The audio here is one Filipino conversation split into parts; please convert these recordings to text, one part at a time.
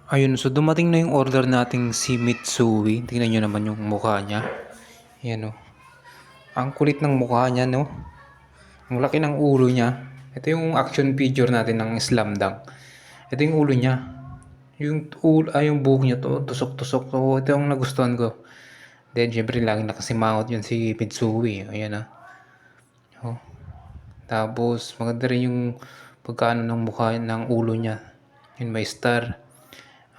Ayun, so dumating na yung order nating si Mitsui. Tingnan nyo naman yung mukha niya. Yan o. Ang kulit ng mukha niya, no? Ang laki ng ulo niya. Ito yung action figure natin ng Slam Dunk. Ito yung ulo niya. Yung buhok niya to, tusok-tusok. So, ito yung nagustuhan ko. Then, syempre, laging nakasimangot yun si Mitsui. Ayan ah. Oh. Tapos, maganda rin yung pagkaano ng mukha ng ulo niya. Yun, may star.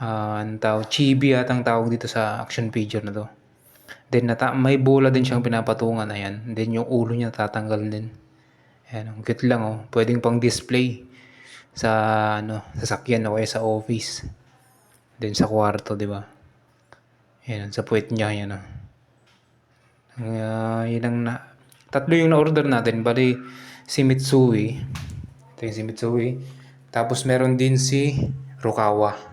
Ang tawag, chibi ang tawag dito sa action figure na to. Then may bola din siyang pinapatungan, ayan. Then yung ulo niya tatanggal din. Ayan, ang cute lang oh. Pwedeng pang display sa sasakyan o kaya sa office. Then sa kwarto, 'di ba? Ayan, sa puwet niya yan oh. Yun ang tatlo yung na-order natin. Bali si Mitsui. Ito yung si Mitsui. Tapos meron din si Rukawa.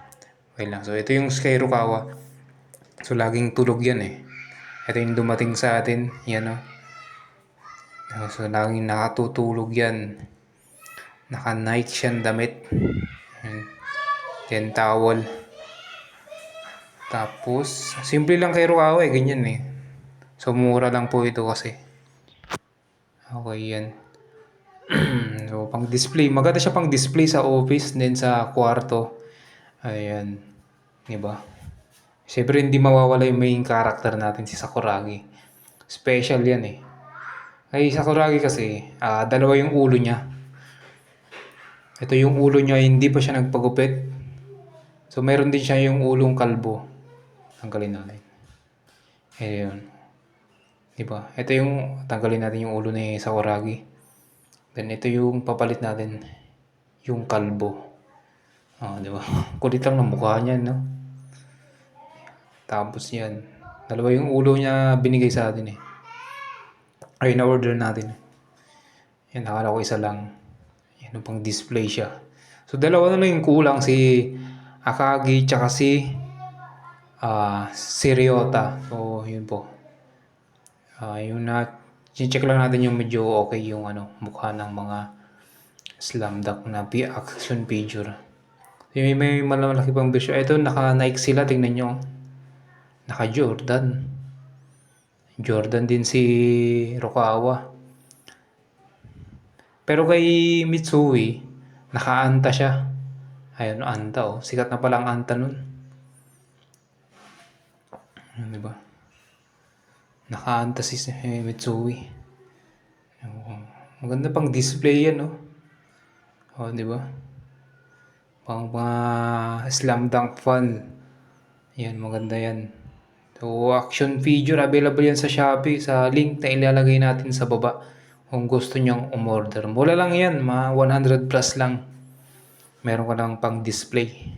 Okay lang. So, ito yung Sky Rukawa. So, laging tulog yan eh. Ito yung dumating sa atin. Yan o. So, laging nakatutulog yan. Naka-Nike siyang damit. Yan. Then, towel. Tapos, simple lang kay Rukawa eh. Ganyan eh. So, mura lang po ito kasi. Okay, yan. So, pang display. Maganda siya pang display sa office. Then, sa kwarto. Ayan. Diba? Siyempre hindi mawawala yung main character natin si Sakuragi. Special yan eh. Ay Sakuragi kasi, dalawa yung ulo niya. Ito yung ulo niya, hindi pa siya nagpagupit. So meron din siya yung ulong kalbo. Tanggalin natin. Ayun. Diba? Ito yung, tanggalin natin yung ulo ni Sakuragi. Then ito yung papalit natin. Yung kalbo. Diba? Kulit lang ng mukha niya, no? Tapos yan. Dalawa yung ulo niya binigay sa atin eh. Ay, na-order natin. Yan, nakala ko isa lang. Yan, pang display siya. So, dalawa na lang yung kulang. Si Akagi, tsaka si Ryota. So, yun po. Yung check lang natin yung medyo okay yung mukha ng mga Slam Dunk na action figure. May malaki pang version. Ito, naka-Nike sila. Tingnan nyo. Naka-Jordan. Jordan din si Rukawa. Pero kay Mitsui, naka-anta siya. Ayun, anta oh. Sikat na pala ang anta nun. Diba? Naka-anta si Mitsui. Maganda pang display yan, oh. Oh, diba? Pang mga Slam Dunk fan. Yan, maganda yan. So, action figure, available yan sa Shopee. Sa link na ilalagay natin sa baba. Kung gusto nyong umorder. Mura lang yan, mga 100 plus lang. Meron ka lang pang display.